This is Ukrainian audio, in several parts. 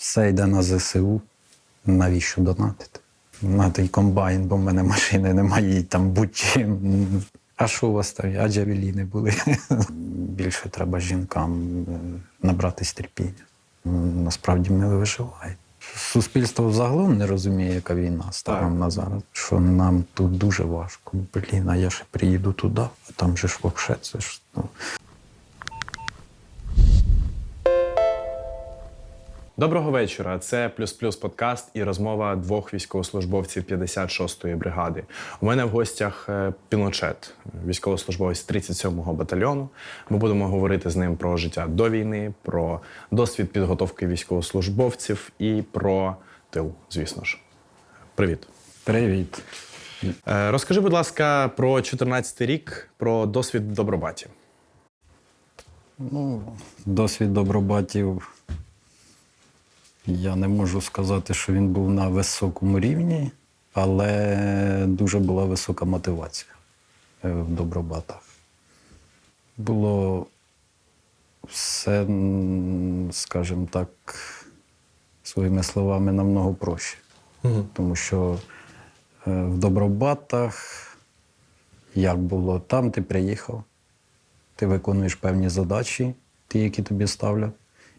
Все йде на ЗСУ. Навіщо донатити? На той комбайн, бо в мене машини немає, і там будь-чим. А що у вас там? А джавеліни були? Більше треба жінкам набратись терпіння. Насправді ми виживаємо. Суспільство взагалом не розуміє, яка війна станом на зараз. Що нам тут дуже важко. А я ще приїду туди, а там же ж взагалі це ж. Доброго вечора. Це «Плюс-плюс» подкаст і розмова двох військовослужбовців 56-ї бригади. У мене в гостях Піночет, військовослужбовець 37-го батальйону. Ми будемо говорити з ним про життя до війни, про досвід підготовки військовослужбовців і про тил, звісно ж. Привіт. Привіт. Розкажи, будь ласка, про 14-й рік, про досвід в Добробаті. Досвід Добробатів. Я не можу сказати, що він був на високому рівні, але дуже була висока мотивація в Добробатах. Було все, скажімо так, своїми словами, намного проще. Тому що в Добробатах, як було, там ти приїхав, ти виконуєш певні задачі, ті, які тобі ставлять.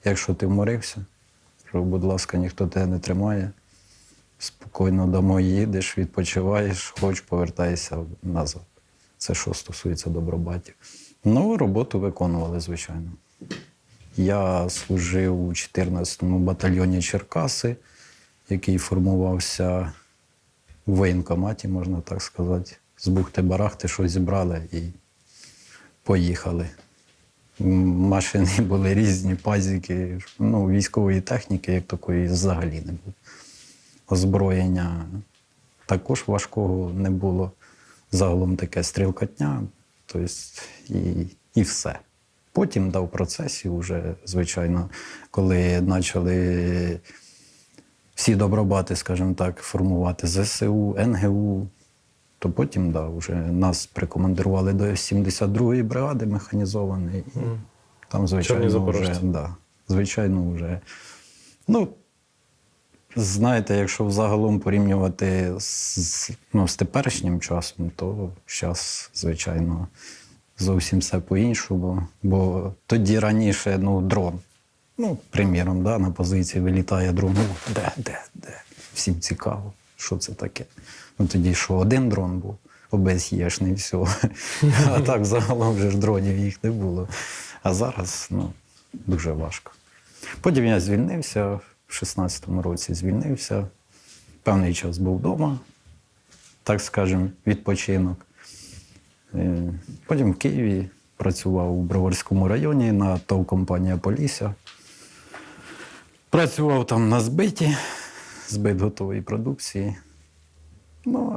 Якщо ти вморився, будь ласка, ніхто тебе не тримає. Спокійно домой їдеш, відпочиваєш, хоч повертаєшся назад. Це що стосується Добробатів. Роботу виконували, звичайно. Я служив у 14-му батальйоні Черкаси, який формувався у воєнкоматі, можна так сказати. З бухти-барахти щось зібрали і поїхали. Машини були різні, пазики, військової техніки, як такої, взагалі не було. Озброєння також важкого не було. Загалом таке стрілкотня, тобто і все. Потім в процесі вже, звичайно, коли почали всі Добробати, скажімо так, формувати ЗСУ, НГУ, то потім, вже нас прикомандирували до 72-ї бригади механізованої. І там, звичайно, вже, знаєте, якщо взагалом порівнювати з теперішнім часом, то зараз, звичайно, зовсім все по-іншому. Бо тоді раніше, дрон, приміром, на позиції вилітає дрон, де? Всім цікаво, що це таке. Тоді що, один дрон був, обез'єшний, все. А так загалом вже ж дронів їх не було. А зараз, дуже важко. Потім я звільнився, в 16-му році звільнився. Певний час був вдома, так скажемо, відпочинок. Потім в Києві працював у Броварському районі на ТОВ компанія «Полісся». Працював там на збит готової продукції.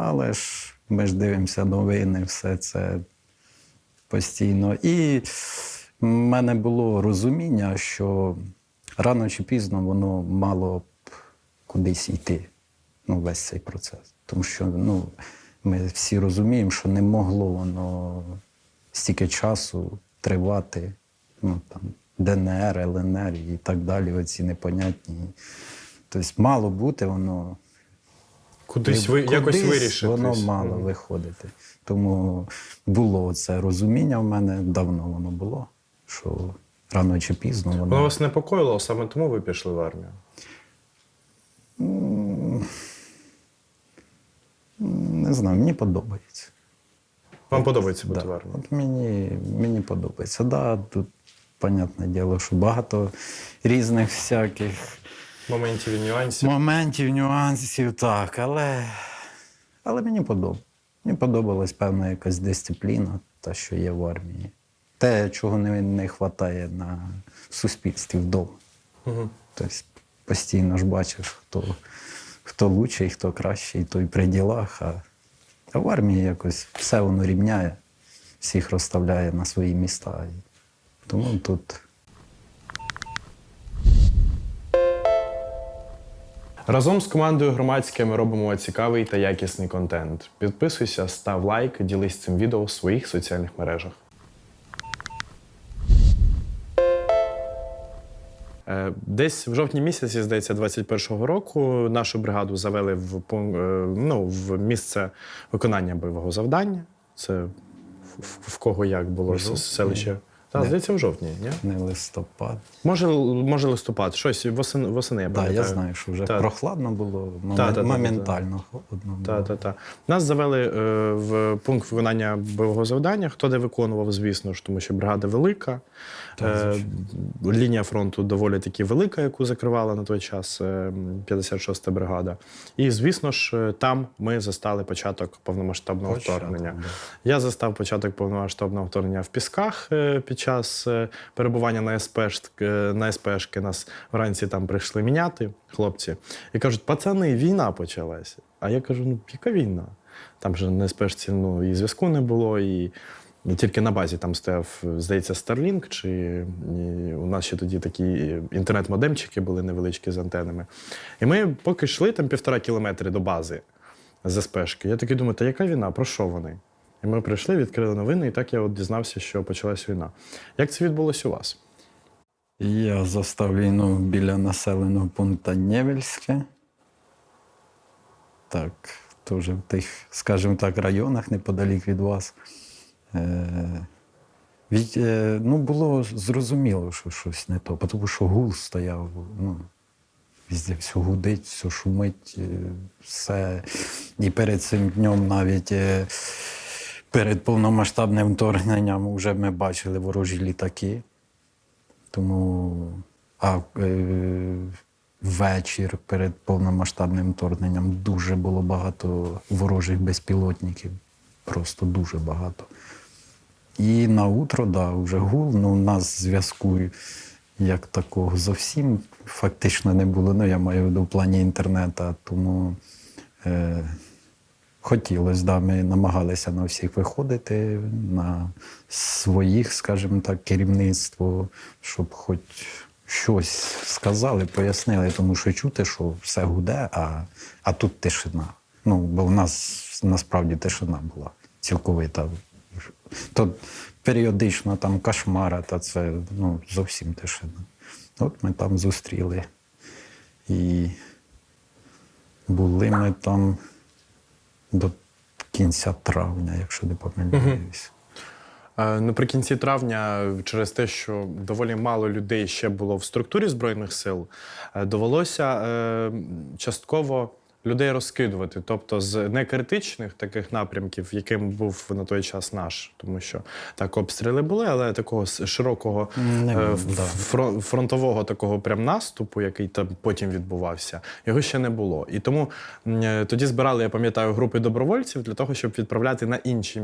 Але ж ми ж дивимося новини, все це постійно. І в мене було розуміння, що рано чи пізно воно мало б кудись йти, весь цей процес. Тому що ми всі розуміємо, що не могло воно стільки часу тривати, ДНР, ЛНР і так далі, оці непонятні. Тобто мало бути воно. Кудись якось вирішити. Воно мало виходити. Тому було це розуміння в мене, давно воно було, що рано чи пізно воно... Воно вас непокоїло, саме тому ви пішли в армію? Не знаю, мені подобається. Вам подобається бути в армії? От мені подобається. Тут, понятне діло, що багато різних всяких... Моментів і нюансів. Так, але мені подобається. Мені подобалась певна якась дисципліна, та, що є в армії. Те, чого не вистачає на суспільстві вдома. Тобто постійно ж бачиш, хто лучший, хто кращий, той при ділах. А в армії якось все воно рівняє, всіх розставляє на свої місця. Тому тут... Разом з командою «Громадське» ми робимо цікавий та якісний контент. Підписуйся, став лайк, ділись цим відео в своїх соціальних мережах. Десь в жовтні місяці, здається, 21-го року нашу бригаду завели в місце виконання бойового завдання. Це в кого як було селище? Так, здається, в жовтні, ні? Не листопад. Може листопад, щось восени, я Так, пам'ятаю. я знаю, що вже прохладно було, Та. моментально холодно було. Так. Нас завели в пункт виконання бойового завдання. Хто де виконував, звісно ж, тому що бригада велика. Лінія фронту доволі таки велика, яку закривала на той час 56-та бригада. І, звісно ж, там ми застали початок повномасштабного вторгнення. Да. Я застав початок повномасштабного вторгнення в Пісках під час перебування на СПшки. Нас вранці там прийшли міняти хлопці. І кажуть, пацани, війна почалася. А я кажу, яка війна? Там же на СПшці і зв'язку не було, і тільки на базі там стояв, здається, Starlink, і у нас ще тоді такі інтернет-модемчики були невеличкі з антенами. І ми поки йшли там 1,5 кілометри до бази з СПшки. Я такий думаю, та яка війна? Про що вони? І ми прийшли, відкрили новини, і так я дізнався, що почалась війна. Як це відбулося у вас? Я застав війну біля населеного пункту Невельське. Так, теж в тих, скажімо так, районах неподалік від вас. Було зрозуміло, що щось не то, тому що гул стояв, везде все гудить, все шумить, все. І перед цим днем навіть перед повномасштабним вторгненням вже ми бачили ворожі літаки. Тому вечір перед повномасштабним вторгненням дуже було багато ворожих безпілотників. Просто дуже багато. І на утро, вже гул, у нас зв'язку як такого зовсім фактично не було. Я маю в виду в плані інтернету, тому хотілося, ми намагалися на всіх виходити, на своїх, скажімо так, керівництво, щоб хоч щось сказали, пояснили, тому що чути, що все гуде, а тут тишина. Бо в нас насправді тишина була цілковита. То періодично там кошмара, та це зовсім тишина. От ми там зустріли. І були ми там до кінця травня, якщо не помиляюсь. Наприкінці травня, через те, що доволі мало людей ще було в структурі Збройних сил, довелося частково людей розкидувати. Тобто з некритичних таких напрямків, яким був на той час наш. Тому що так обстріли були, але такого широкого фронтового такого прям наступу, який там потім відбувався, його ще не було. І тому тоді збирали, я пам'ятаю, групи добровольців для того, щоб відправляти на інші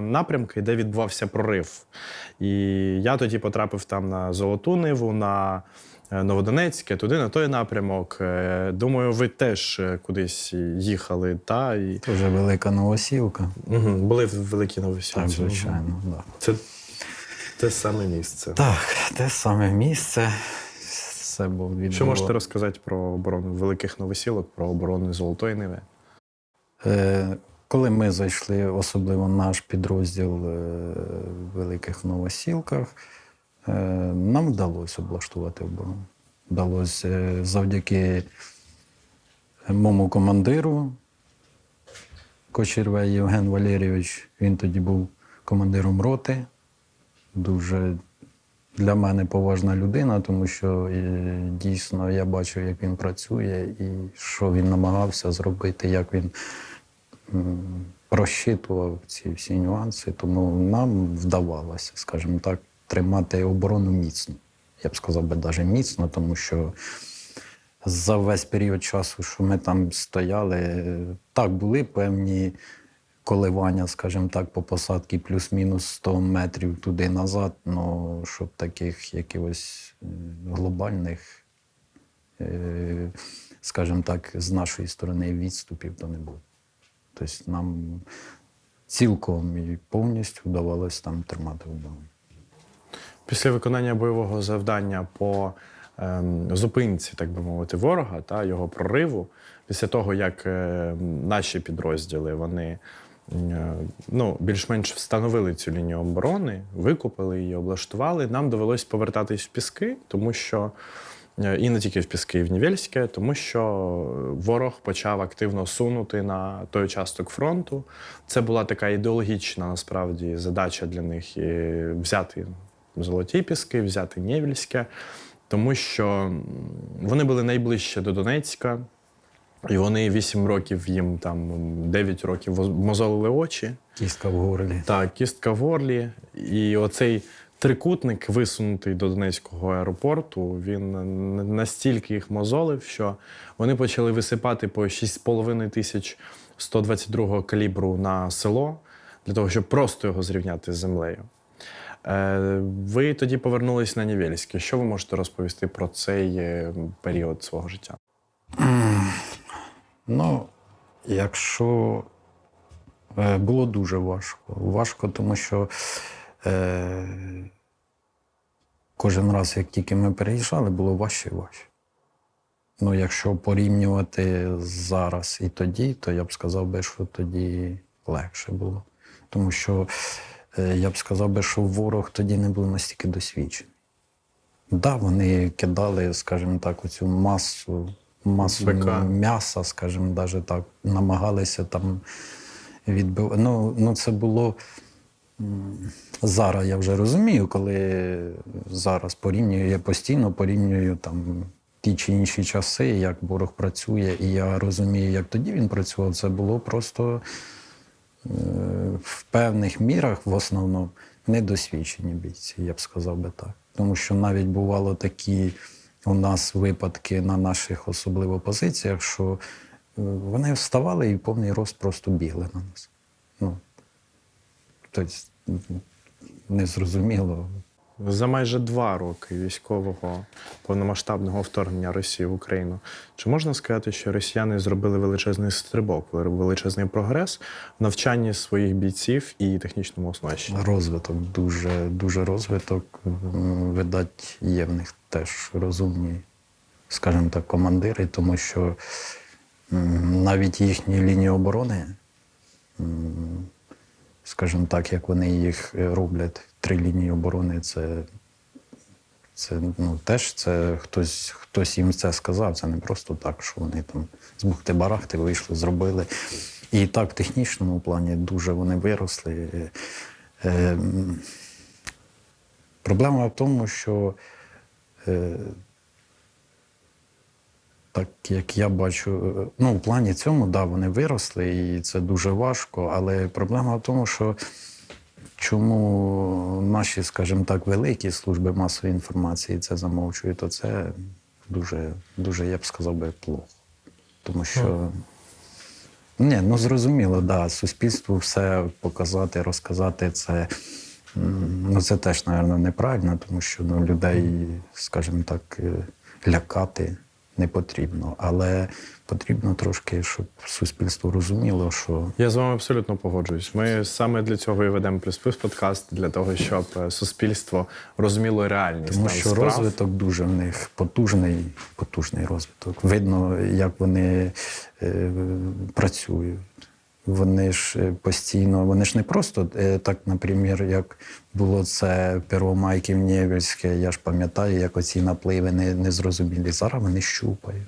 напрямки, де відбувався прорив. І я тоді потрапив там на Золоту Ниву, на Новодонецьке, туди, на той напрямок. Думаю, ви теж кудись їхали, та? Дуже велика Новосілка. Були в Великій Новосілці. Так, звичайно, так. Це те саме місце. Так, те саме місце. Все було. Що можете розказати про оборону Великих Новосілок, про оборону Золотої Ниви? Коли ми зайшли, особливо наш підрозділ в Великих Новосілках, нам вдалося облаштувати оборону. Вдалося завдяки моєму командиру, Кочервей Євген Валерійович. Він тоді був командиром роти. Дуже для мене поважна людина, тому що дійсно я бачив, як він працює і що він намагався зробити, як він розчитував ці всі нюанси. Тому нам вдавалося, скажімо так, тримати оборону міцно. Я б сказав би навіть міцно, тому що за весь період часу, що ми там стояли, так, були певні коливання, скажімо так, по посадці плюс-мінус 100 метрів туди-назад, але щоб таких якихось глобальних, скажімо так, з нашої сторони відступів то не було. Тобто нам цілком і повністю вдавалося там тримати оборону. Після виконання бойового завдання по зупинці, так би мовити, ворога та його прориву, після того, як наші підрозділи, вони більш-менш встановили цю лінію оборони, викупили її, облаштували, нам довелось повертатись в Піски, тому що і не тільки в Піски, і в Нівельське, тому що ворог почав активно сунути на той участок фронту. Це була така ідеологічна, насправді, задача для них взяти Золоті Піски, взяти Нєвільське, тому що вони були найближче до Донецька, і вони 8 років їм, там, 9 років мозолили очі. Кістка в горлі. Так, кістка в горлі. І оцей трикутник, висунутий до Донецького аеропорту, він настільки їх мозолив, що вони почали висипати по 6,5 тисяч 122-го калібру на село, для того, щоб просто його зрівняти з землею. Ви тоді повернулись на Нєвельське. Що ви можете розповісти про цей період свого життя? Ну, якщо було дуже важко. Важко, тому що кожен раз, як тільки ми переїжджали, було важче і важче. Ну, якщо порівнювати зараз і тоді, то я б сказав би, що тоді легше було. Тому що я б сказав би, що ворог тоді не був настільки досвідчений. Так, да, вони кидали, скажімо так, оцю масу м'яса, скажімо, навіть так, намагалися там відбивати. Ну, це було... Зараз я вже розумію, коли зараз порівнюю, я постійно порівнюю там ті чи інші часи, як ворог працює, і я розумію, як тоді він працював. Це було просто в певних мірах, в основному, недосвідчені бійці, я б сказав би так. Тому що навіть бувало такі у нас випадки на наших особливо позиціях, що вони вставали і в повний рост просто бігли на нас. Ну, тобто, незрозуміло. За майже 2 роки військового повномасштабного вторгнення Росії в Україну, чи можна сказати, що росіяни зробили величезний стрибок, величезний прогрес в навчанні своїх бійців і технічному оснащенні? Розвиток, дуже розвиток. Видать, є в них теж розумні, скажімо так, командири, тому що навіть їхні лінії оборони, скажімо так, як вони їх роблять, 3 лінії оборони, це теж це хтось їм це сказав, це не просто так, що вони там з бухти-барахти вийшли, зробили. І так в технічному плані дуже вони виросли. Проблема в тому, що так як я бачу, ну, в плані цьому, да, вони виросли, і це дуже важко, але проблема в тому, що чому наші, скажімо так, великі служби масової інформації це замовчують, то це дуже, я б сказав би, плохо. Тому що, ні, ну зрозуміло, да, суспільству все показати, розказати, це, ну, це теж, мабуть, неправильно, тому що людей, скажімо так, лякати не потрібно, але потрібно трошки, щоб суспільство розуміло, що... Я з вами абсолютно погоджуюсь. Ми саме для цього і ведемо «Плюс-плюс» подкаст, для того, щоб суспільство розуміло реальність. Тому що справ. розвиток дуже в них потужний розвиток. Видно, як вони працюють. Вони ж постійно, вони ж не просто так, наприклад, як було це Первомайки в Нєвельське, я ж пам'ятаю, як оці напливи незрозумілі. Зараз вони щупають.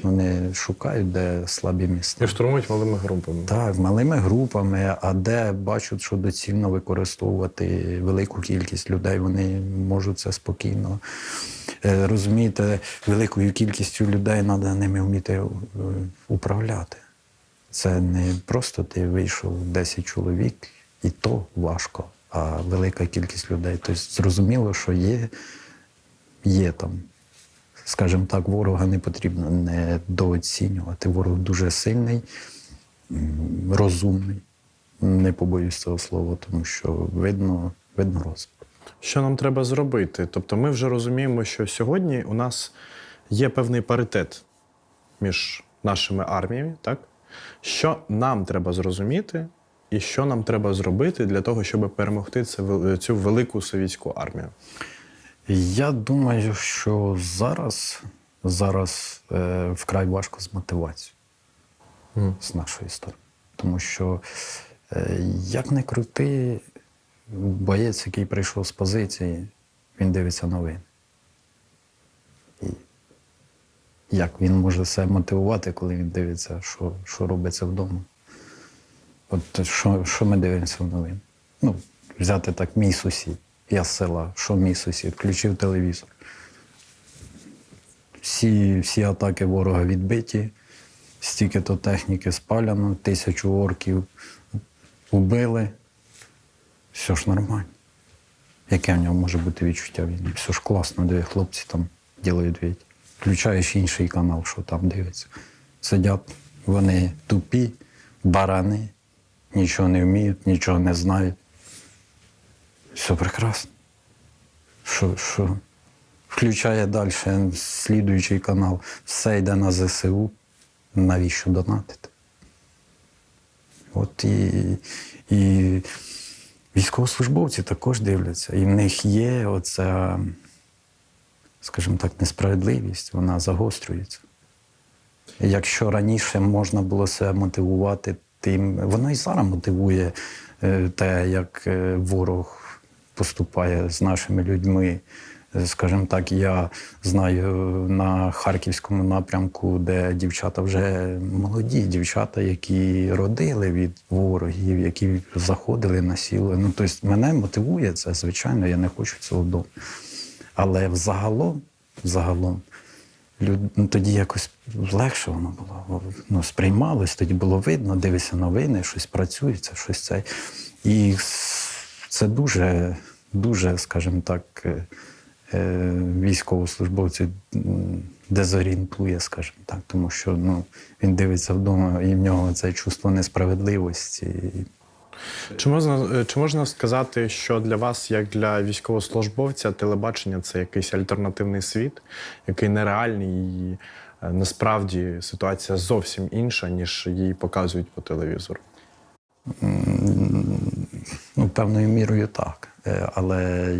Вони шукають, де слабі місця. І штурмують малими групами. Так, малими групами, а де бачать, що доцільно використовувати велику кількість людей, вони можуть це спокійно. Розумієте, великою кількістю людей треба ними вміти управляти. Це не просто ти вийшов 10 чоловік, і то важко, а велика кількість людей. Тобто зрозуміло, що є там, скажімо так, ворога не потрібно недооцінювати. Ворог дуже сильний, розумний, не побоюсь цього слова, тому що видно розвиток. Що нам треба зробити? Тобто ми вже розуміємо, що сьогодні у нас є певний паритет між нашими арміями, так? Що нам треба зрозуміти і що нам треба зробити для того, щоб перемогти цю велику совєтську армію? Я думаю, що зараз вкрай важко з мотивацією з нашої сторони. Тому що, як не крути, боєць, який прийшов з позиції, він дивиться новини. І Як він може себе мотивувати, коли він дивиться, що робиться вдома? От що ми дивимося в новин? Ну, взяти так, мій сусід. Я з села. Що мій сусід? Включив телевізор. Всі атаки ворога відбиті, стільки-то техніки спаляно, 1000 орків убили. Все ж нормально. Яке в нього може бути відчуття війни? Все ж класно, де хлопці там ділають війти. Включаєш інший канал, що там дивиться. Сидять, вони тупі, барани, нічого не вміють, нічого не знають. Все прекрасно. Що? Включає далі слідуючий канал. Все йде на ЗСУ. Навіщо донатити? От і військовослужбовці також дивляться. І в них є оця, скажімо так, несправедливість, вона загострюється. І якщо раніше можна було себе мотивувати тим, воно і зараз мотивує те, як ворог поступає з нашими людьми. Скажімо так, я знаю на Харківському напрямку, де дівчата вже молоді, дівчата, які родили від ворогів, які заходили, насіли. Ну, тобто мене мотивує це, звичайно, я не хочу цього вдома. Але загалом, тоді якось легше воно було. Ну, сприймалось, тоді було видно, дивишся новини, щось працюється, щось це. І це дуже, скажімо так, військовослужбовців дезорієнтує, скажімо так, тому що він дивиться вдома, і в нього це чувство несправедливості. Чи можна сказати, що для вас, як для військовослужбовця, телебачення – це якийсь альтернативний світ, який нереальний, і насправді ситуація зовсім інша, ніж її показують по телевізору? Ну, певною мірою так. Але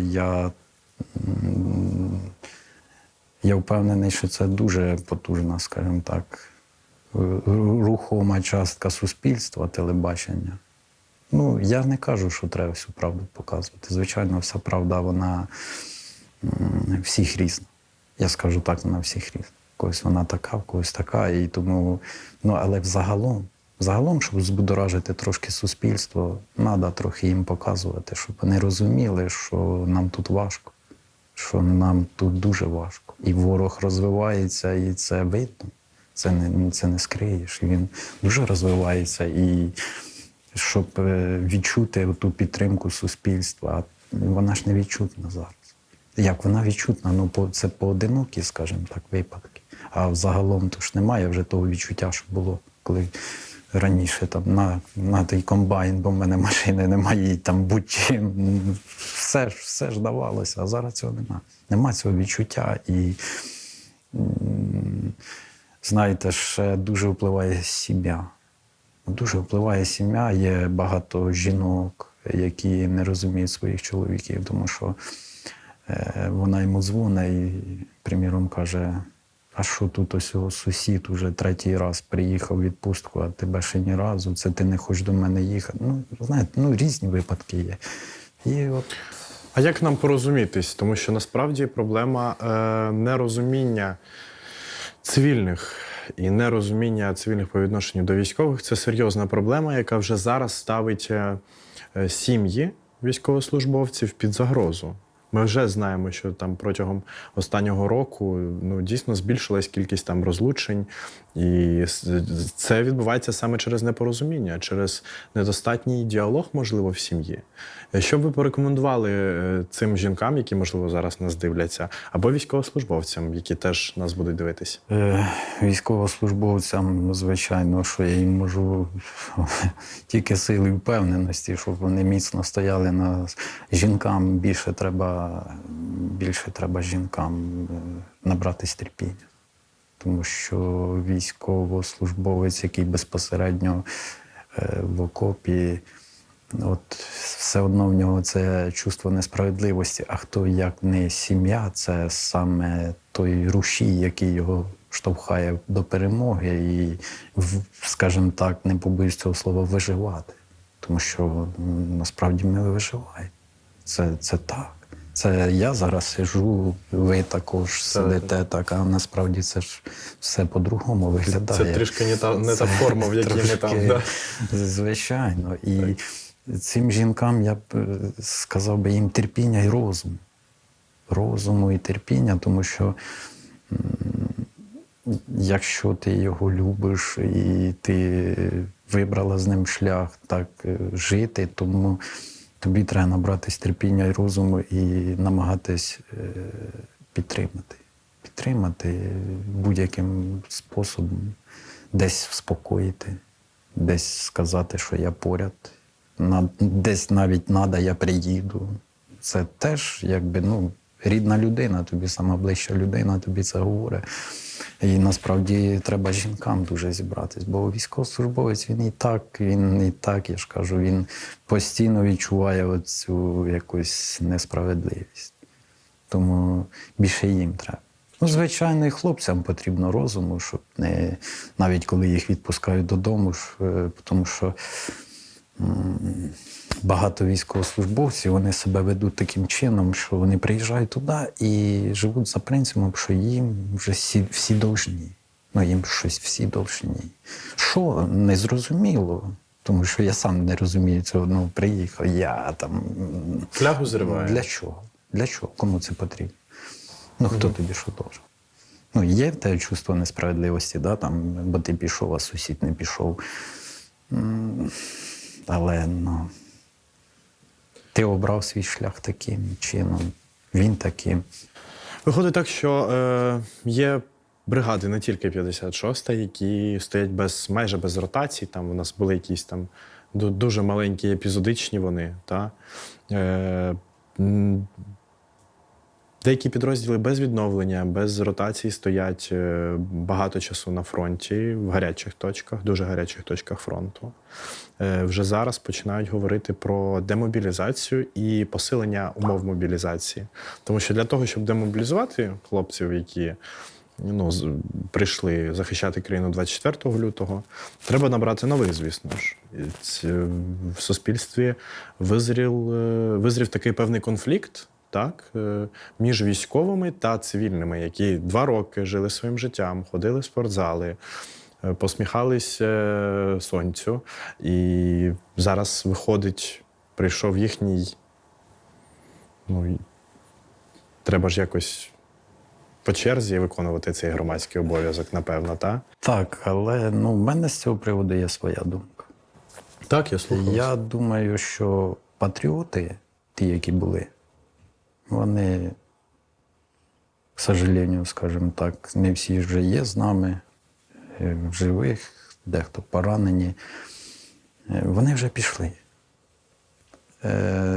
я впевнений, що це дуже потужна, скажімо так, рухома частка суспільства, телебачення. Ну, я не кажу, що треба всю правду показувати. Звичайно, вся правда, вона всіх різна. Я скажу так, вона всіх різна. Когось вона така, в когось така. І тому, але загалом, щоб збудоражити трошки суспільство, треба трохи їм показувати, щоб вони розуміли, що нам тут важко, що нам тут дуже важко. І ворог розвивається, і це видно. Це не скриєш. І він дуже розвивається. І щоб відчути ту підтримку суспільства, вона ж не відчутна зараз. Як вона відчутна? Ну, це поодинокі, скажімо так, випадки. А взагалом то ж немає вже того відчуття, що було, коли раніше там на той комбайн, бо в мене машини немає, і там будь-чим. Все ж давалося, а зараз цього немає. Нема цього відчуття. І, знаєте, ще дуже впливає сім'я. Дуже впливає сім'я. Є багато жінок, які не розуміють своїх чоловіків, тому що вона йому дзвонить і, приміром, каже: а що тут ось сусід уже 3-й раз приїхав у відпустку, а тебе ще ні разу, це ти не хочеш до мене їхати. Ну, знаєте, різні випадки є. І от... А як нам порозумітись? Тому що насправді проблема нерозуміння цивільних і нерозуміння цивільних по відношенню до військових – це серйозна проблема, яка вже зараз ставить сім'ї військовослужбовців під загрозу. Ми вже знаємо, що там протягом останнього року дійсно збільшилась кількість там розлучень. І це відбувається саме через непорозуміння, через недостатній діалог, можливо, в сім'ї. Що б ви порекомендували цим жінкам, які, можливо, зараз нас дивляться, або військовослужбовцям, які теж нас будуть дивитись? Військовослужбовцям, звичайно, що я їм можу тільки сили впевненості, щоб вони міцно стояли на жінкам. Більше треба жінкам набратись терпіння. Тому що військовослужбовець, який безпосередньо в окопі, все одно в нього це чувство несправедливості. А хто, як не сім'я, це саме той рушій, який його штовхає до перемоги і, скажімо так, не побоюсь цього слова, виживати. Тому що насправді ми виживаємо. Це так. Це я зараз сиджу, ви також сидите так, а насправді це ж все по-другому виглядає. Це трішки не та форма, в якій ми там. Да? Звичайно. І цим жінкам я б сказав би їм терпіння і розум. Розуму і терпіння, тому що якщо ти його любиш і ти вибрала з ним шлях так жити, тому тобі треба набратись терпіння і розуму і намагатись підтримати. Підтримати будь-яким способом, десь вспокоїти, десь сказати, що я поряд, десь навіть надо, я приїду. Це теж якби, рідна людина, тобі сама ближча людина, тобі це говорить. І насправді треба жінкам дуже зібратись, бо військовослужбовець він і так, я ж кажу, він постійно відчуває оцю якусь несправедливість. Тому більше їм треба. Звичайно, і хлопцям потрібно розуму, щоб не, навіть коли їх відпускають додому, тому що багато військовослужбовців, вони себе ведуть таким чином, що вони приїжджають туди і живуть за принципом, що їм вже всі должні. Їм щось всі должні. Що? Незрозуміло. Тому що я сам не розумію цього. Приїхав, я там... Флягу зриваю. Для чого? Для чого? Кому це потрібно? Хто тобі що должен? Є в тебе чувство несправедливості, да, там, бо ти пішов, а сусід не пішов. Але, ти обрав свій шлях таким чином, він таким. Виходить так, що є бригади, не тільки 56-та, які стоять майже без ротацій. Там у нас були якісь там дуже маленькі епізодичні вони. Деякі підрозділи без відновлення, без ротацій стоять багато часу на фронті, в гарячих точках, дуже гарячих точках фронту. Вже зараз починають говорити про демобілізацію і посилення умов мобілізації. Тому що для того, щоб демобілізувати хлопців, які прийшли захищати країну 24 лютого, треба набрати нових, звісно ж. В суспільстві визрів такий певний конфлікт, між військовими та цивільними, які 2 роки жили своїм життям, ходили в спортзали, посміхались сонцю. І зараз виходить, прийшов їхній, треба ж якось по черзі виконувати цей громадський обов'язок, напевно, так? Так, але в мене з цього приводу є своя думка. Так, я слухаю. Я думаю, що патріоти, ті, які були, вони, к сожалению, скажімо так, не всі вже є з нами, в живих, дехто поранені. Вони вже пішли.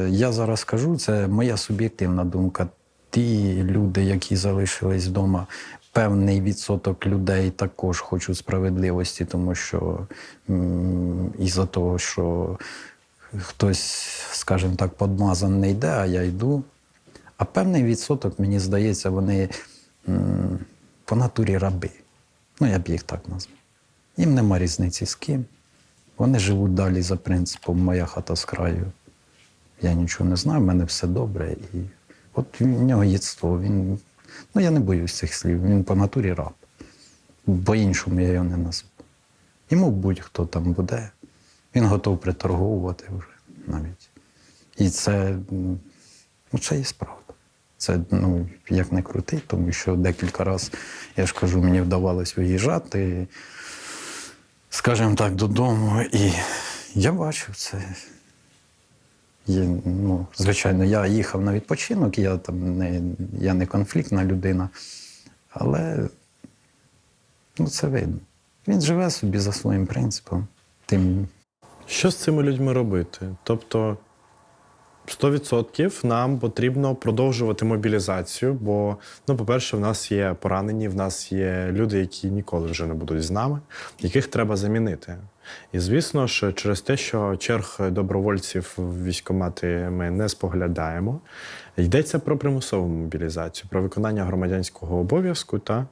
Я зараз скажу, це моя суб'єктивна думка. Ті люди, які залишились вдома, певний відсоток людей також хочуть справедливості, тому що із-за того, що хтось, скажімо так, подмазан не йде, а я йду. А певний відсоток, мені здається, вони по натурі раби. Я б їх так назвав. Їм нема різниці з ким. Вони живуть далі за принципом «моя хата з краю». Я нічого не знаю, в мене все добре. І от в нього єдство. Я не боюсь цих слів, він по натурі раб. По-іншому я його не назву. Йому будь-хто там буде, він готов приторговувати вже навіть. І це є правда. Це, як не крути, тому що декілька разів, я ж кажу, мені вдавалось виїжджати, скажімо так, додому, і я бачив це. Звичайно, я їхав на відпочинок, я не конфліктна людина, але це видно. Він живе собі за своїм принципом. Що з цими людьми робити? Тобто 100% нам потрібно продовжувати мобілізацію, бо, по-перше, в нас є поранені, в нас є люди, які ніколи вже не будуть з нами, яких треба замінити. І, звісно ж, через те, що черг добровольців в військкомати ми не споглядаємо, йдеться про примусову мобілізацію, про виконання громадянського обов'язку та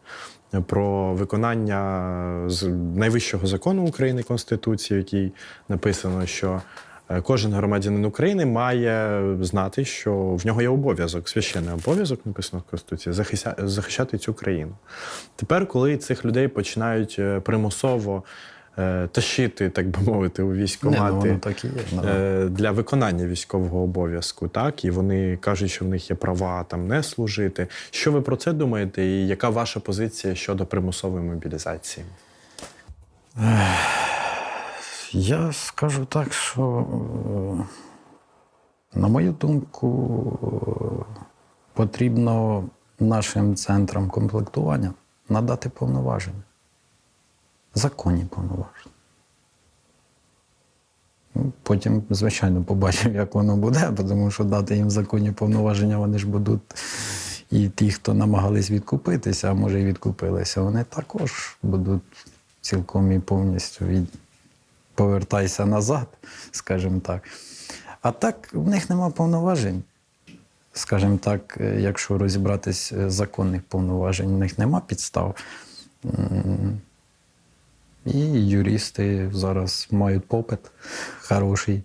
про виконання найвищого закону України, Конституції, в якій написано, що Кожен громадянин України має знати, що в нього є обов'язок, священний обов'язок, написано в Конституції, захищати цю країну. Тепер, коли цих людей починають примусово тащити, так би мовити, у військкомати воно так і є. для виконання військового обов'язку, так, і вони кажуть, що в них є права там не служити. Що ви про це думаєте, і яка ваша позиція щодо примусової мобілізації? Я скажу так, що, на мою думку, потрібно нашим центрам комплектування надати повноваження. Законні повноваження. Потім, звичайно, побачимо, як воно буде, тому що дати їм законні повноваження, вони ж будуть і ті, хто намагались відкупитися, а може і відкупилися, вони також будуть цілком і повністю повертайся назад, скажімо так. А так, в них нема повноважень. Скажімо так, якщо розібратись законних повноважень, в них нема підстав. І юристи зараз мають попит хороший,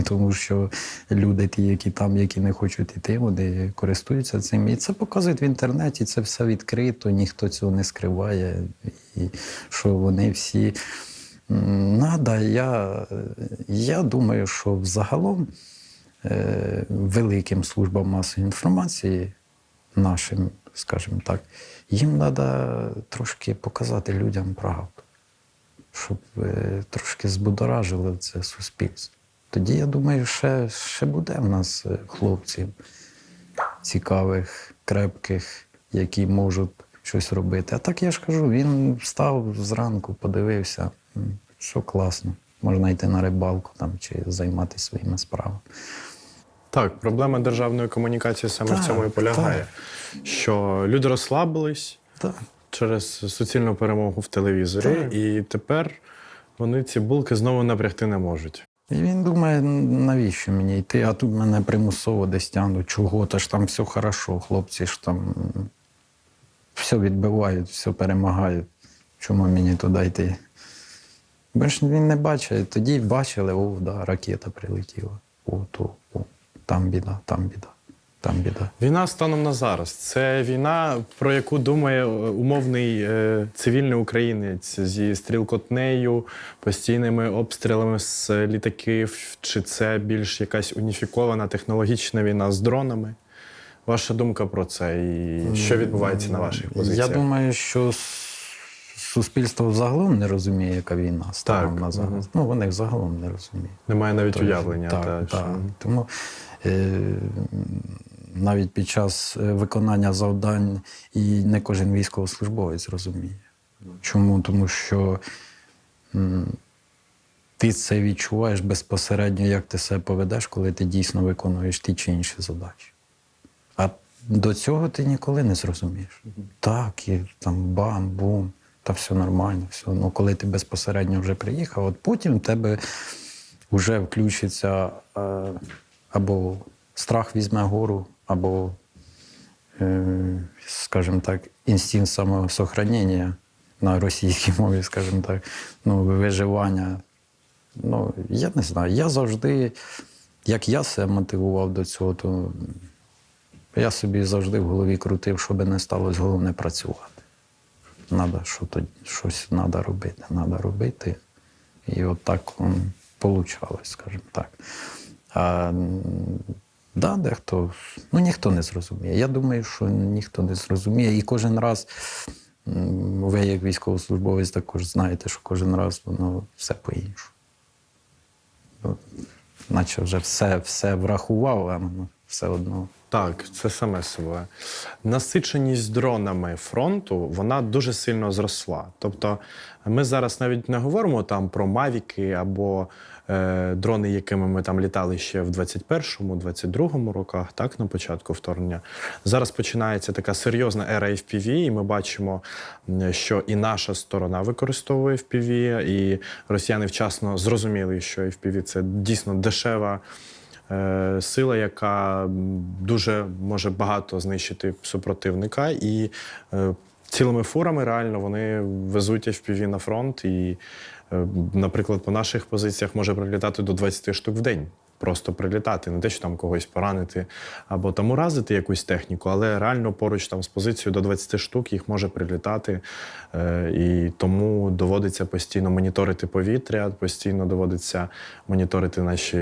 тому що люди ті, які не хочуть йти, вони користуються цим. І це показують в інтернеті, це все відкрито, ніхто цього не скриває. І що вони всі надо. Я думаю, що взагалом великим службам масової інформації, нашим, скажімо так, їм треба трошки показати людям правду, щоб трошки збудоражило це суспільство. Тоді, я думаю, ще буде в нас хлопців цікавих, крепких, які можуть щось робити. А так я ж кажу, він встав зранку, подивився, що класно, можна йти на рибалку там, чи займатися своїми справами. Так, проблема державної комунікації саме в цьому і полягає. Що люди розслабились через суцільну перемогу в телевізорі, і тепер вони ці булки знову напрягти не можуть. І він думає, навіщо мені йти, а тут мене примусово десь тягнуть, чого, то ж там все хорошо, хлопці ж там все відбивають, все перемагають, чому мені туди йти? Бо ж він не бачить, тоді бачили, ракета прилетіла, там біда, там біда. Там біда. Війна станом на зараз. Це війна, про яку думає умовний цивільний українець зі стрілкотнею, постійними обстрілами з літаків, чи це більш якась уніфікована технологічна війна з дронами? Ваша думка про це і що відбувається на ваших позиціях? Я думаю, що суспільство взагалом не розуміє, яка війна станом на зараз. Вони взагалом не розуміють. Немає навіть уявлення. Так. Тому навіть під час виконання завдань і не кожен військовослужбовець розуміє. Чому? Тому що ти це відчуваєш безпосередньо, як ти себе поведеш, коли ти дійсно виконуєш ті чи інші задачі. А до цього ти ніколи не зрозумієш. Так, і там бам-бум, та все нормально. Все. Коли ти безпосередньо вже приїхав, от потім в тебе вже включиться або страх візьме гору, або, скажімо так, інстинкт самосохранення на російській мові, скажімо так, виживання. Я не знаю, я завжди, як я себе мотивував до цього, то я собі завжди в голові крутив, що би не сталося, головне працювати. Щось треба робити. І от так вийшло, скажімо так. Дехто, ніхто не зрозуміє. Я думаю, що ніхто не зрозуміє. І кожен раз, ви як військовослужбовець також знаєте, що кожен раз воно все по-іншому. Наче вже все врахував, а воно все одно. Так, це саме собою. Насиченість дронами фронту, вона дуже сильно зросла. Тобто ми зараз навіть не говоримо там про мавіки або дрони, якими ми там літали ще в 21-му, 22-му роках, так, на початку вторгнення. Зараз починається така серйозна ера FPV, і ми бачимо, що і наша сторона використовує FPV, і росіяни вчасно зрозуміли, що FPV – це дійсно дешева сила, яка дуже може багато знищити супротивника, і цілими фурами реально вони везуть FPV на фронт. І, наприклад, по наших позиціях може прилітати до 20 штук в день. Просто прилітати, не те, що там когось поранити або там уразити якусь техніку, але реально поруч там з позицією до 20 штук їх може прилітати. І тому доводиться постійно моніторити повітря, постійно доводиться моніторити наші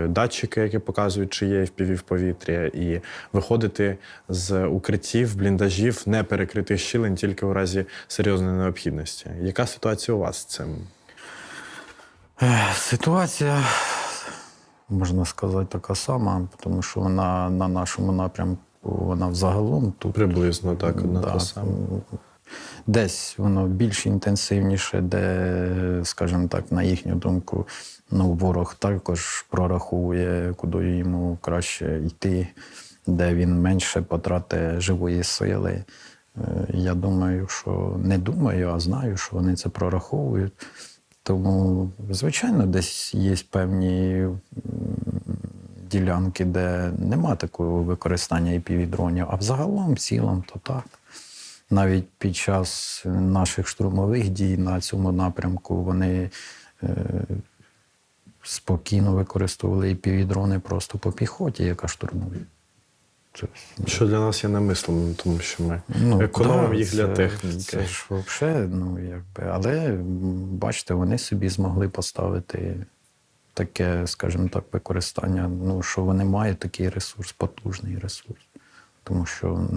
датчики, які показують, чи є FPV в повітрі, і виходити з укриттів, бліндажів, не перекритих щілин тільки у разі серйозної необхідності. Яка ситуація у вас з цим? Ситуація, можна сказати, така сама, тому що вона на нашому напрямку, вона взагалом тут. Приблизно так, одна та сама. Десь воно більш інтенсивніше, де, скажімо так, на їхню думку, ворог також прораховує, куди йому краще йти, де він менше потратить живої сили. Я думаю, що не думаю, а знаю, що вони це прораховують. Тому, звичайно, десь є певні ділянки, де нема такого використання IPV-дронів, а взагалом, в цілому, то так. Навіть під час наших штурмових дій на цьому напрямку вони спокійно використовували IPV-дрони просто по піхоті, яка штурмує. Що для нас є немислимим, тому що ми економимо їх для техніки. Це ж взагалі, але, бачите, вони собі змогли поставити таке, скажімо так, використання, що вони мають такий ресурс, потужний ресурс. Тому що,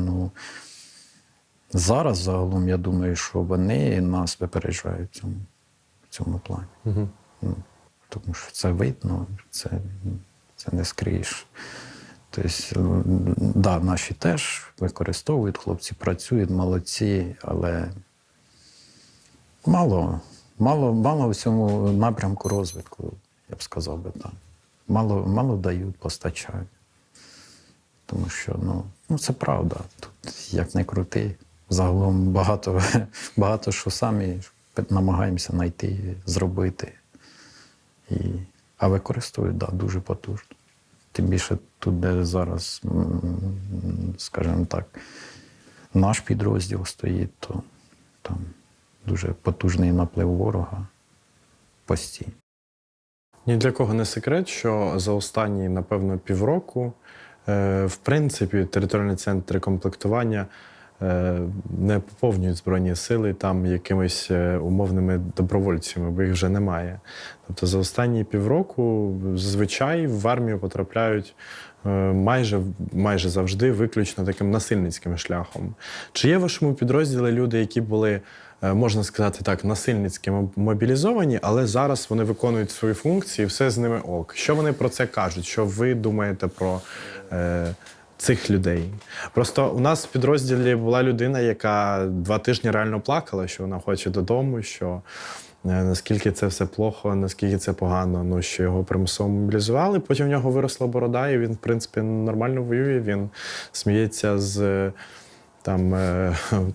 зараз загалом, я думаю, що вони нас випереджають в цьому плані. Угу. Тому що це видно, це не скриєш. Тобто, да, наші теж використовують, хлопці працюють, молодці, але мало в цьому напрямку розвитку, я б сказав би так. Мало дають, постачають. Тому що, це правда. Тут як не крути. Загалом багато що самі намагаємося знайти, зробити. А використовують, да, дуже потужно. Тим більше тут, де зараз, скажімо так, наш підрозділ стоїть, то там дуже потужний наплив ворога постійно. Ні для кого не секрет, що за останні, напевно, півроку, в принципі, територіальні центри комплектування не поповнюють Збройні сили там якимись умовними добровольцями, бо їх вже немає. Тобто за останні півроку зазвичай в армію потрапляють майже завжди виключно таким насильницьким шляхом. Чи є в вашому підрозділі люди, які були, можна сказати так, насильницьки мобілізовані, але зараз вони виконують свої функції, все з ними ок? Що вони про це кажуть? Що ви думаєте про цих людей? Просто у нас в підрозділі була людина, яка 2 тижні реально плакала, що вона хоче додому, що наскільки це все плохо, наскільки це погано, що його примусово мобілізували. Потім в нього виросла борода, і він, в принципі, нормально воює, він сміється з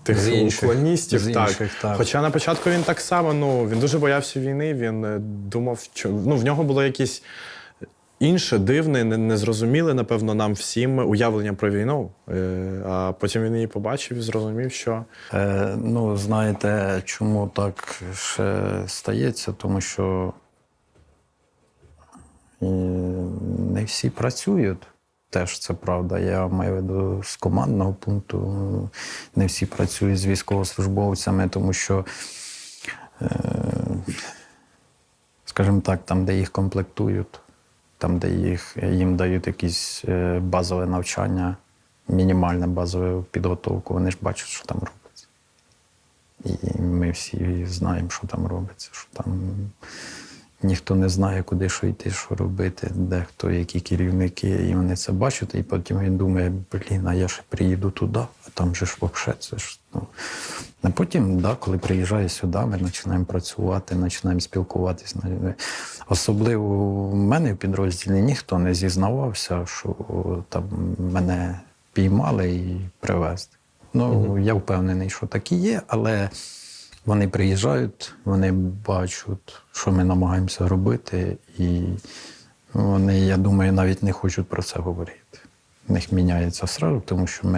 тих уклоністів. Так. Хоча на початку він так само, він дуже боявся війни, він думав, що в нього було якісь інше, дивне, незрозуміле, напевно, нам всім уявлення про війну. А потім він її побачив і зрозумів, що... Знаєте, чому так ще стається? Тому що не всі працюють. Теж це правда. Я маю в виду з командного пункту. Не всі працюють з військовослужбовцями, тому що, скажімо так, там, де їх комплектують, там, де їм дають якісь базове навчання, мінімальне базову підготовку, вони ж бачать, що там робиться. І ми всі знаємо, що там робиться, що там ніхто не знає, куди що йти, що робити, де хто, які керівники, і вони це бачать, і потім він думає, а я ще приїду туди, а там же ж взагалі це ж, А потім, коли приїжджає сюди, ми починаємо працювати, починаємо спілкуватися. Особливо в мене в підрозділі ніхто не зізнавався, що там мене піймали і привезли. Я впевнений, що так і є, але вони приїжджають, вони бачать, що ми намагаємося робити, і вони, я думаю, навіть не хочуть про це говорити. в них міняється сразу, тому що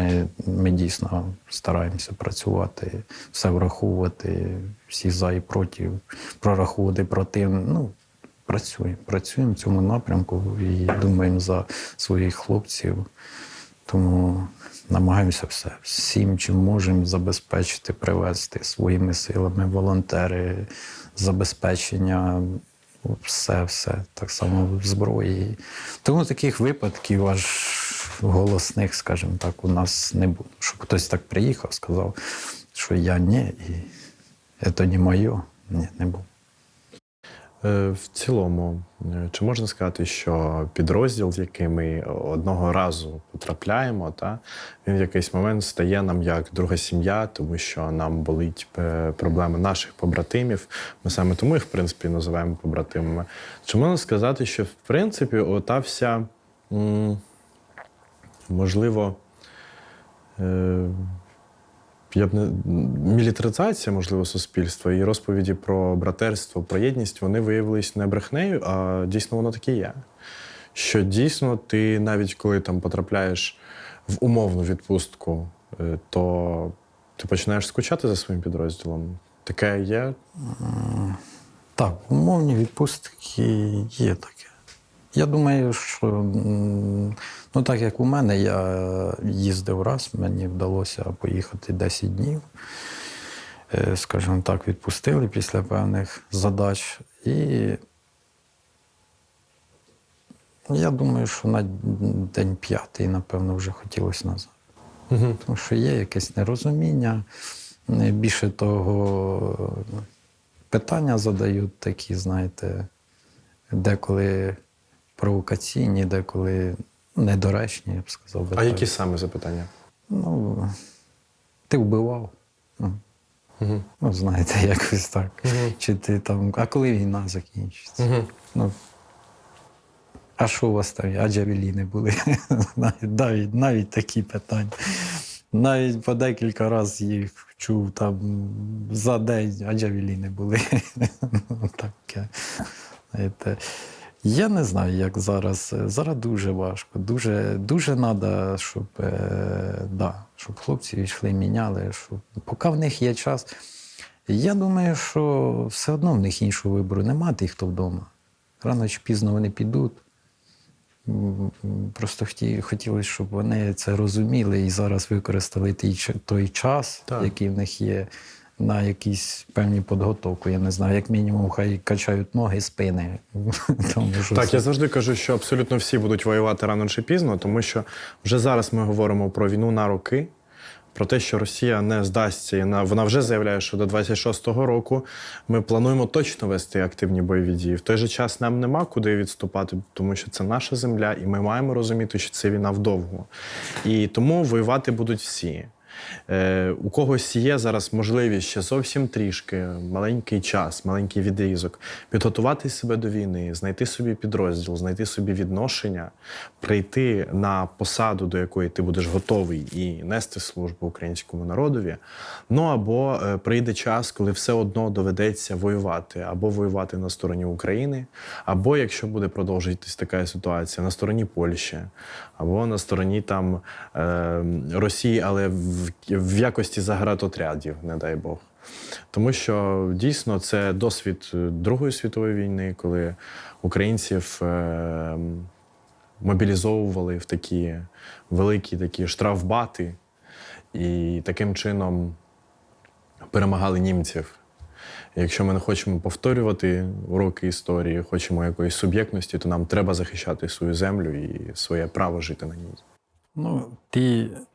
ми дійсно стараємося працювати, все враховувати, всі за і проти, прораховувати противне. Ну, працюємо в цьому напрямку і думаємо за своїх хлопців. Тому намагаємося всім, чим можемо, забезпечити, привезти своїми силами, волонтери, забезпечення, все. Так само в зброї. Тому таких випадків аж голосних, скажімо так, у нас не було. Щоб хтось так приїхав, сказав, що я ні, і це не моє. Ні, не було. В цілому, чи можна сказати, що підрозділ, в який ми одного разу потрапляємо, він в якийсь момент стає нам як друга сім'я, тому що нам болить проблеми наших побратимів. Ми саме тому їх, в принципі, називаємо побратимами. Чи можна сказати, що, в принципі, ота вся, можливо, мілітаризація, можливо, суспільства і розповіді про братерство, про єдність, вони виявились не брехнею, а дійсно воно таке є. Що дійсно ти навіть коли там потрапляєш в умовну відпустку, то ти починаєш скучати за своїм підрозділом. Таке є? Так, умовні відпустки є таке. Я думаю, що ну, так як у мене, я їздив раз, мені вдалося поїхати 10 днів. Скажімо так, відпустили після певних задач. І я думаю, що на день 5-й, напевно, вже хотілося назад. Угу. Тому що є якесь нерозуміння. Більше того, питання задають такі, знаєте, деколи провокаційні, деколи недоречні, я б сказав. А які саме запитання? Ну, ти вбивав. Угу. Ну, знаєте, якось так. Угу. Чи ти там, а коли війна закінчиться? Угу. Ну, а що у вас там? А джавеліни були? навіть такі питання. Навіть по декілька разів їх чув там за день, а джавеліни були. Таке. Знаєте. Я не знаю, як зараз. Зараз дуже важко. Дуже треба, щоб хлопці йшли, міняли. Поки в них є час. Я думаю, що все одно в них іншого вибору немає, тих, хто вдома. Рано чи пізно вони підуть. Просто хотілося, щоб вони це розуміли і зараз використали той час, так, який в них є, на якісь певні підготовку. Я не знаю, як мінімум, хай качають ноги, спини. Так, я завжди кажу, що абсолютно всі будуть воювати рано чи пізно, тому що вже зараз ми говоримо про війну на роки, про те, що Росія не здасться. Вона вже заявляє, що до 26-го року ми плануємо точно вести активні бойові дії. В той же час нам нема куди відступати, тому що це наша земля, і ми маємо розуміти, що це війна вдовго. І тому воювати будуть всі. У когось є зараз можливість ще зовсім трішки, маленький час, маленький відрізок, підготувати себе до війни, знайти собі підрозділ, знайти собі відношення, прийти на посаду, до якої ти будеш готовий і нести службу українському народові. Ну або прийде час, коли все одно доведеться воювати, або воювати на стороні України, або, якщо буде продовжуватись така ситуація, на стороні Польщі, або на стороні там Росії, але в якості заградотрядів, не дай Бог. Тому що дійсно це досвід Другої світової війни, коли українців мобілізовували в такі великі такі штрафбати і таким чином перемагали німців. Якщо ми не хочемо повторювати уроки історії, хочемо якоїсь суб'єктності, то нам треба захищати свою землю і своє право жити на ній. Ну,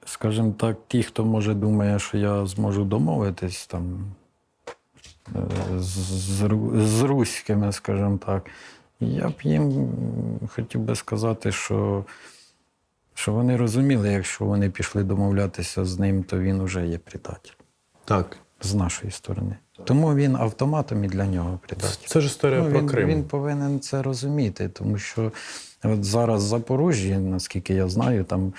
скажімо так, ті, хто може думає, що я зможу домовитись там з руськими, скажімо так, я б їм хотів би сказати, що вони розуміли, якщо вони пішли домовлятися з ним, то він вже є предатель. Так. З нашої сторони. Тому він автоматом і для нього предатель. Це ж історія про Крим. Він повинен це розуміти, тому що от зараз в Запоріжжі, наскільки я знаю, там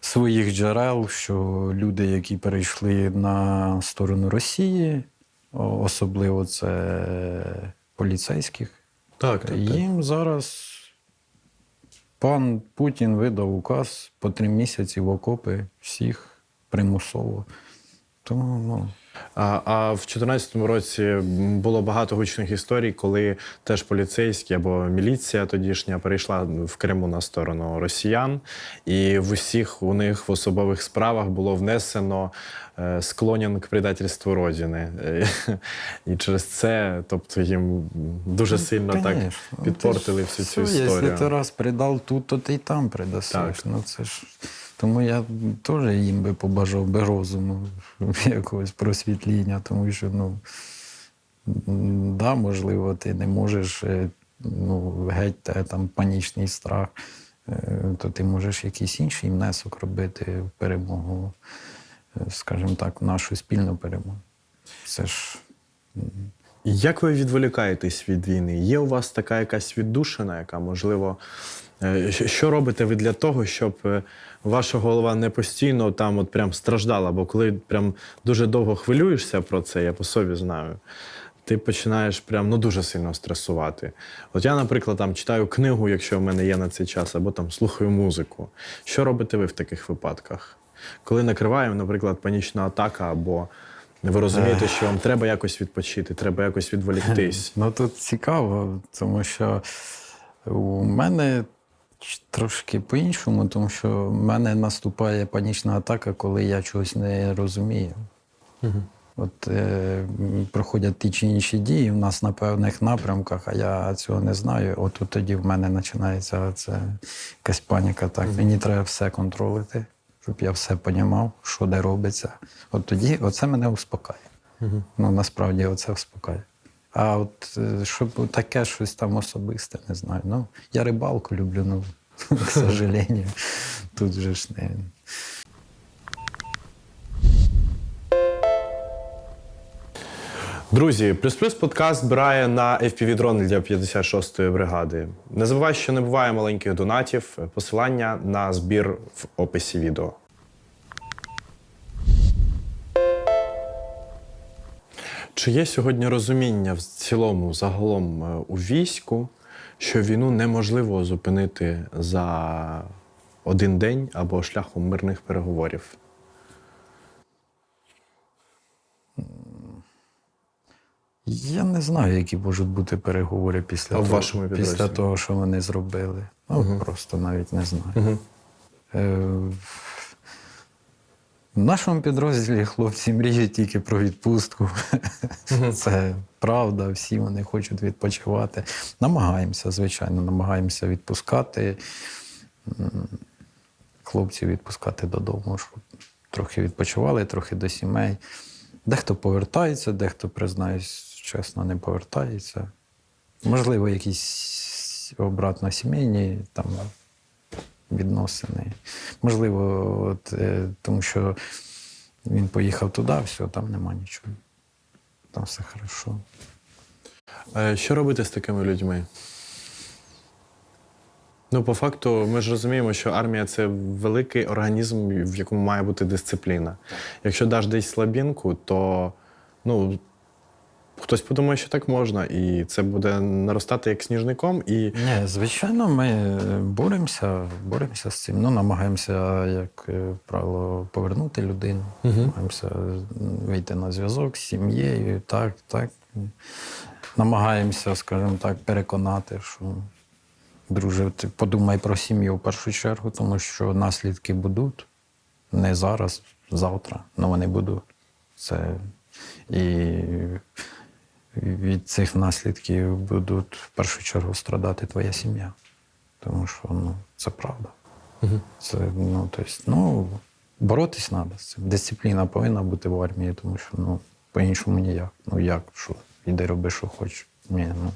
своїх джерел, що люди, які перейшли на сторону Росії, особливо це поліцейських, так. їм зараз пан Путін видав указ по 3 місяці в окопи всіх примусово. Тому, ну, А в 2014 році було багато гучних історій, коли теж поліцейські або міліція тодішня перейшла в Криму на сторону росіян, і в усіх у них в особових справах було внесено склонен к предательству Родини. І через це, тобто, їм дуже сильно так конечно. підпортили всю цю історію. Якщо ти раз предав тут, то ти й там предасиш. Так. Ну, це ж... Тому я теж їм би побажав би розуму, якогось просвітління, тому що, ну, да, можливо, ти не можеш, ну, геть там панічний страх, то ти можеш якийсь інший внесок робити в перемогу, скажімо так, в нашу спільну перемогу. Це ж... Як ви відволікаєтесь від війни? Є у вас така якась віддушина, яка, можливо, що робите ви для того, щоб ваша голова не постійно там от прям страждала? Бо коли прям дуже довго хвилюєшся про це, я по собі знаю, ти починаєш прям, ну, дуже сильно стресувати. От я, наприклад, там читаю книгу, якщо в мене є на цей час, або там слухаю музику. Що робите ви в таких випадках? Коли накриває, наприклад, панічна атака, або ви розумієте, що вам треба якось відпочити, треба якось відволіктись. Ну, тут цікаво, тому що у мене трошки по-іншому, тому що в мене наступає панічна атака, коли я чогось не розумію. От проходять ті чи інші дії в нас на певних напрямках, а я цього не знаю. От тоді в мене починається це якась паніка. Так, мені треба все контролити, щоб я все розумів, що де робиться. От тоді оце мене успокоює. Ну, насправді, оце успокоює. А от щоб таке щось там особисте, не знаю. Ну, я рибалку люблю, ну, к сожалению, тут же ж не... Друзі, «Плюс-плюс» подкаст збирає на FPV-дрони для 56-ї бригади. Не забувай, що не буває маленьких донатів. Посилання на збір в описі відео. Чи є сьогодні розуміння в цілому, загалом у війську, що війну неможливо зупинити за один день або шляхом мирних переговорів? Я не знаю, які можуть бути переговори після того, що вони зробили. Ну, просто навіть не знаю. В нашому підрозділі хлопці мріють тільки про відпустку. Це правда, всі вони хочуть відпочивати. Намагаємося, звичайно, намагаємося відпускати. Хлопців відпускати додому, щоб трохи відпочивали, трохи до сімей. Дехто повертається, дехто, признаюсь, чесно, не повертається. Можливо, якісь обратно сімейні там відносини. Можливо, от, тому що він поїхав туди, все, там нема нічого. Там все хорошо. Що робити з такими людьми? Ну, по факту, ми ж розуміємо, що армія – це великий організм, в якому має бути дисципліна. Якщо даш десь слабінку, то, ну, хтось подумає, що так можна, і це буде наростати як сніжником. І... Ні, звичайно, ми боремося з цим. Ну, намагаємося, як правило, повернути людину. Намагаємося вийти на зв'язок з сім'єю, так. Намагаємося, скажімо так, переконати, що друже, ти подумай про сім'ю в першу чергу, тому що наслідки будуть не зараз, завтра, але вони будуть. Це і від цих наслідків будуть в першу чергу страдати твоя сім'я. Тому що, ну, це правда. Це, ну, тобто, боротись треба з цим. Дисципліна повинна бути в армії, тому що, ну, по-іншому ніяк. Ну, як, що? Іди роби, що хочеш. Ні, ну.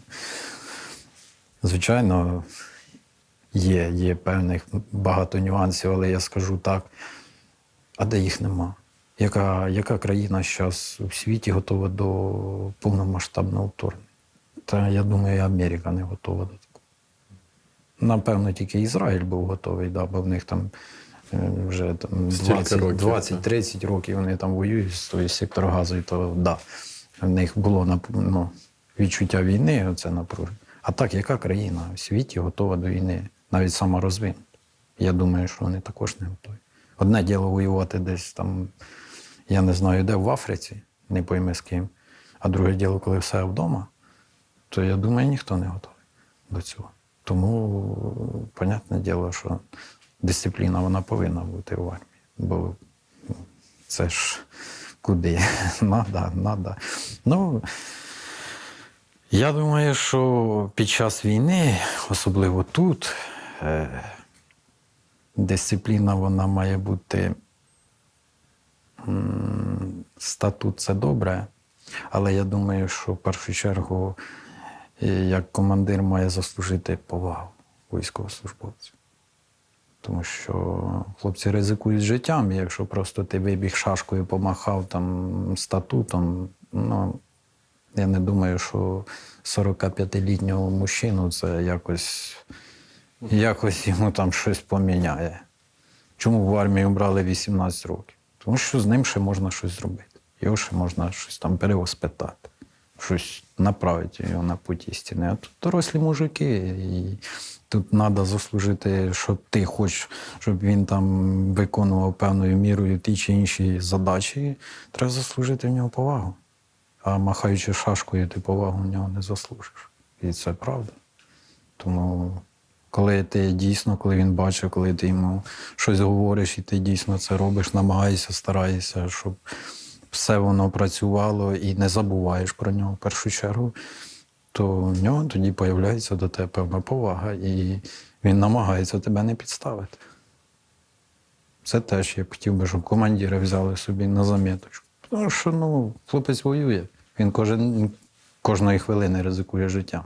Звичайно, є певних багато нюансів, але я скажу так, а де їх нема? Яка країна зараз у світі готова до повномасштабного вторгнення? Та, я думаю, і Америка не готова до такого. Напевно, тільки Ізраїль був готовий, да, бо в них там вже 20-30 років вони там воюють з того сектору Газу, і то, да, в них було відчуття війни, оце напруження. А так, яка країна у світі готова до війни? навіть саморозвинути. Я думаю, що вони також не готові. Одне діло воювати десь там, я не знаю, де в Африці, не пойми з ким, а друге діло, коли все вдома, то я думаю, ніхто не готовий до цього. Тому, понятне діло, що дисципліна вона повинна бути в армії. Бо це ж куди? Надо. Ну, я думаю, що під час війни, особливо тут, дисципліна вона має бути. Статут це добре, але я думаю, що в першу чергу як командир має заслужити повагу військовослужбовців. Тому що хлопці ризикують життям, і якщо просто ти вибіг шашкою, помахав там статутом, ну, я не думаю, що 45-літнього мужчину це якось йому там щось поміняє. Чому в армію брали 18 років? Тому що з ним ще можна щось зробити. Його ще можна щось там перевоспитати, щось направити його на путь істини. А тут дорослі мужики, і тут треба заслужити, щоб ти хочеш, щоб він там виконував певною мірою ті чи інші задачі, треба заслужити в нього повагу. А махаючи шашкою, ти повагу в нього не заслужиш. І це правда. Тому коли ти дійсно, коли він бачить, коли ти йому щось говориш, і ти дійсно це робиш, намагаєшся, стараєшся, щоб все воно працювало і не забуваєш про нього в першу чергу, то в нього тоді з'являється до тебе певна повага, і він намагається тебе не підставити. Це теж я б хотів би, щоб командири взяли собі на заміточку. Тому що хлопець воює, він кожної хвилини ризикує життям.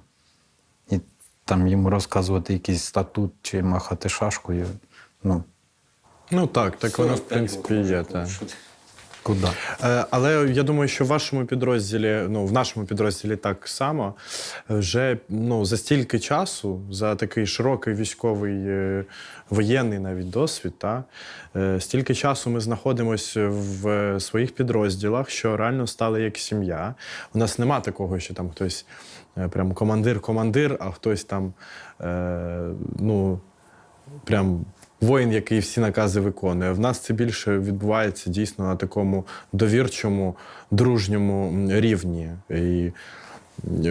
І там йому розказувати якийсь статут чи махати шашкою, Ну так воно в принципі є. Так. Куди? Але я думаю, що в вашому підрозділі, в нашому підрозділі так само, вже за стільки часу, за такий широкий військовий, воєнний навіть досвід, стільки часу ми знаходимося в своїх підрозділах, що реально стали як сім'я. У нас нема такого, що там хтось прям командир, а хтось там, прям воїн, який всі накази виконує. В нас це більше відбувається дійсно на такому довірчому, дружньому рівні. І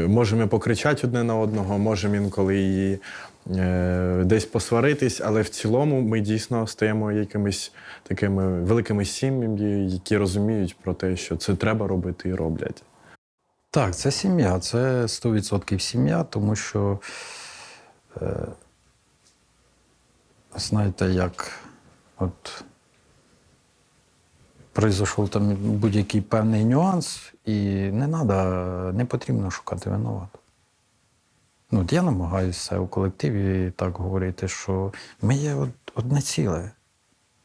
можемо покричати одне на одного, можемо інколи і десь посваритись, але в цілому ми дійсно стаємо якимись такими великими сім'ями, які розуміють про те, що це треба робити і роблять. Так, це сім'я, це 100% сім'я, тому що знаєте, як пройшов там будь-який певний нюанс, і не потрібно шукати винуватого. Я намагаюся у колективі так говорити, що ми є одне ціле.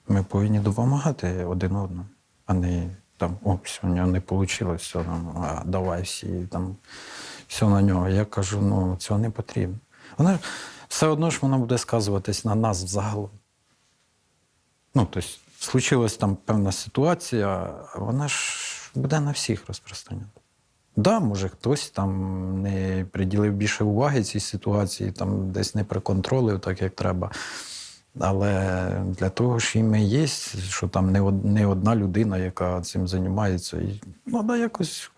Ми повинні допомагати один одному, а не там, все, у нього не вийшло, все, давай всі, там, все на нього. Я кажу, цього не потрібно. Все одно ж воно буде сказуватись на нас взагалом. Тобто, случилась там певна ситуація, вона ж буде на всіх розпространяти. Да, може, хтось там не приділив більше уваги цій ситуації, там десь не приконтролив так, як треба. Але для того ж і ми є, що там не одна людина, яка цим займається. І треба якось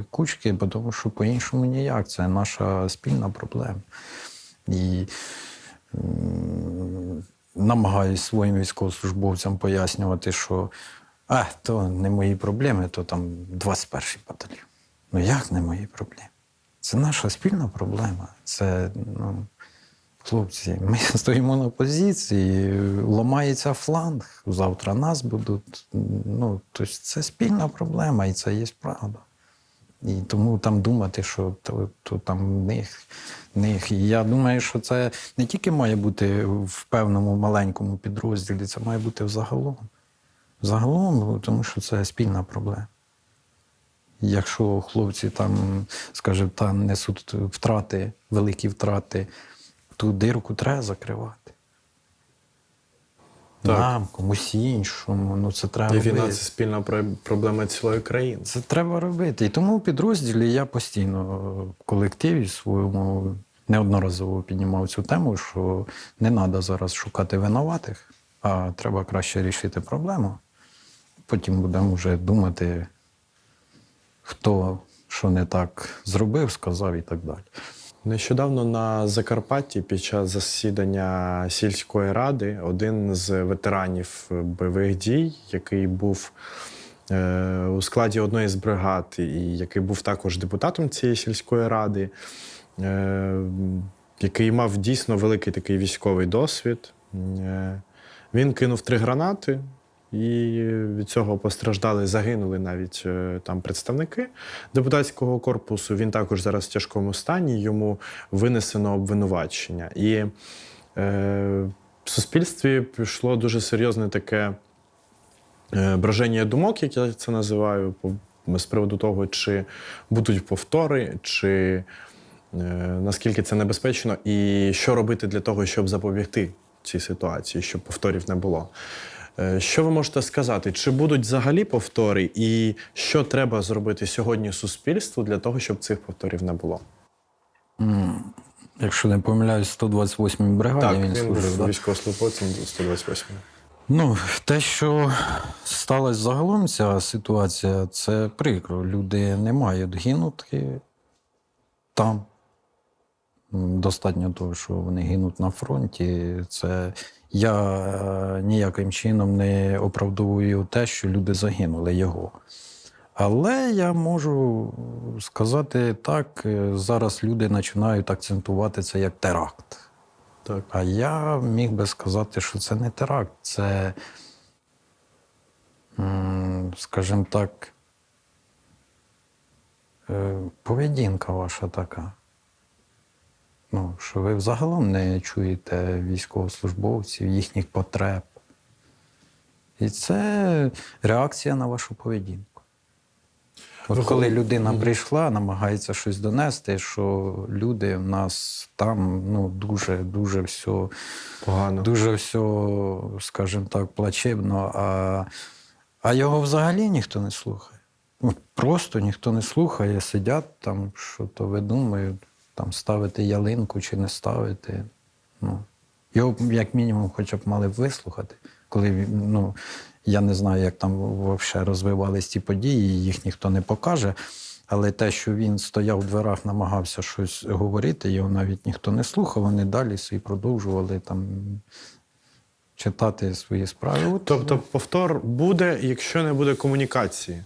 кучки, тому що по-іншому ніяк. Це наша спільна проблема. І намагаюсь своїм військовослужбовцям пояснювати, що то не мої проблеми, то там 21-й батальйон. Як не мої проблеми? Це наша спільна проблема. Це, хлопці, ми стоїмо на позиції, ламається фланг, завтра нас будуть. Тобто це спільна проблема, і це є правда. І тому там думати, що то там них. І я думаю, що це не тільки має бути в певному маленькому підрозділі, це має бути взагалом. Взагалом, тому що це спільна проблема. Якщо хлопці там, скажімо, несуть втрати, великі втрати, ту дирку треба закривати. Так. Нам, комусь іншому, це треба І робити. війна – це спільна проблема цілої країни. Це треба робити. І тому у підрозділі я постійно в колективі своєму неодноразово піднімав цю тему, що не треба зараз шукати винуватих, а треба краще рішити проблему. Потім будемо вже думати, хто що не так зробив, сказав і так далі. Нещодавно на Закарпатті під час засідання сільської ради один з ветеранів бойових дій, який був у складі одної з бригад і який був також депутатом цієї сільської ради, який мав дійсно великий такий військовий досвід, він кинув 3 гранати, і від цього постраждали, загинули навіть там представники депутатського корпусу. Він також зараз в тяжкому стані, йому винесено обвинувачення. І в суспільстві пішло дуже серйозне таке броження думок, як я це називаю, з приводу того, чи будуть повтори, чи наскільки це небезпечно, і що робити для того, щоб запобігти цій ситуації, щоб повторів не було. Що ви можете сказати? Чи будуть взагалі повтори? І що треба зробити сьогодні суспільству для того, щоб цих повторів не було? Якщо не помиляюсь, 128-й бригаді Так, він служив. був військовослужбовцем 128-ї. Ну, те, що сталося загалом, ця ситуація, це прикро. Люди не мають гинути там. Достатньо того, що вони гинуть на фронті. Це я ніяким чином не оправдовую те, що люди загинули його. Але я можу сказати так, зараз люди починають акцентувати це як теракт. Так. А я міг би сказати, що це не теракт, це, скажімо так, поведінка ваша така. Ну, що ви взагалом не чуєте військовослужбовців, їхніх потреб. І це реакція на вашу поведінку. От коли людина прийшла, намагається щось донести, що люди в нас там дуже все Погано. Дуже все, скажімо так, плачевно, а його взагалі ніхто не слухає. От просто ніхто не слухає, сидять там, що то видумують, там ставити ялинку чи не ставити. Ну, його, як мінімум, хоча б мали б вислухати, коли, я не знаю, як там взагалі розвивались ці події, їх ніхто не покаже. Але те, що він стояв у дверах, намагався щось говорити, його навіть ніхто не слухав, вони далі собі продовжували там читати свої справи. Тобто повтор буде, якщо не буде комунікації?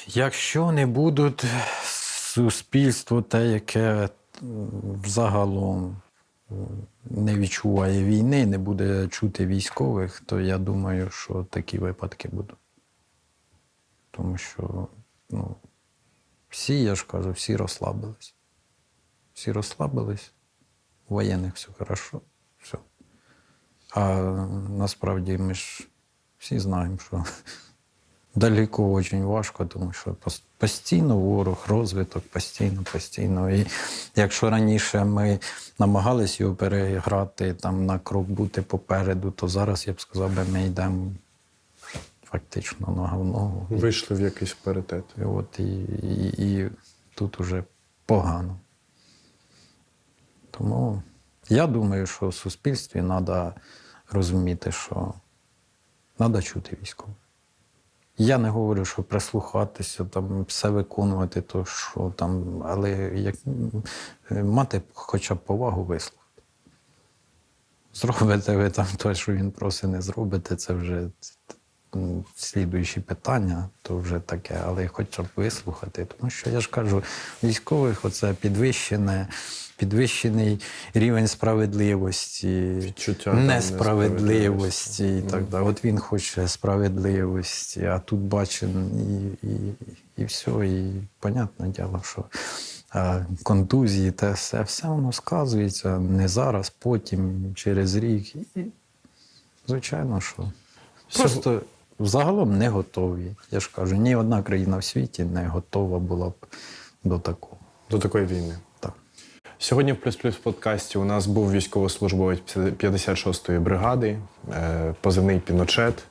Якщо не будуть суспільство те, яке взагалом не відчуває війни, не буде чути військових, то я думаю, що такі випадки будуть. Тому що, всі, я ж кажу, всі розслабились. Всі розслабились, у воєнних все хорошо, все. А насправді ми ж всі знаємо, що далеко дуже важко, тому що постійно ворог, розвиток, постійно. І якщо раніше ми намагалися його переграти, там, на крок бути попереду, то зараз, я б сказав, ми йдемо фактично нога в ногу. Вийшли в якийсь паритет. І тут уже погано. Тому я думаю, що в суспільстві треба розуміти, що треба чути військових. Я не говорю, що прислухатися, там, все виконувати, то що там, але як, мати хоча б повагу вислухати. Зробите ви там те, що він просить, не зробите, це вже слідуючі питання, то вже таке, але хоча б вислухати. Тому що, я ж кажу, військових оце підвищений рівень справедливості, Відчуття несправедливості і так далі. От він хоче справедливості, а тут бачить і все, і понятне діло, що контузії, те все воно сказується не зараз, потім, через рік. І, звичайно, що просто загалом не готові. Я ж кажу, ні одна країна в світі не готова була б до такого. До такої війни. Так. Сьогодні в «Плюс-плюс» подкасті у нас був військовослужбовець 56-ї бригади, позивний «Піночет».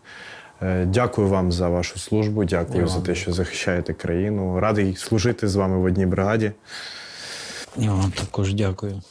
Дякую вам за вашу службу, дякую за те, що захищаєте країну. Радий служити з вами в одній бригаді. Я вам також дякую.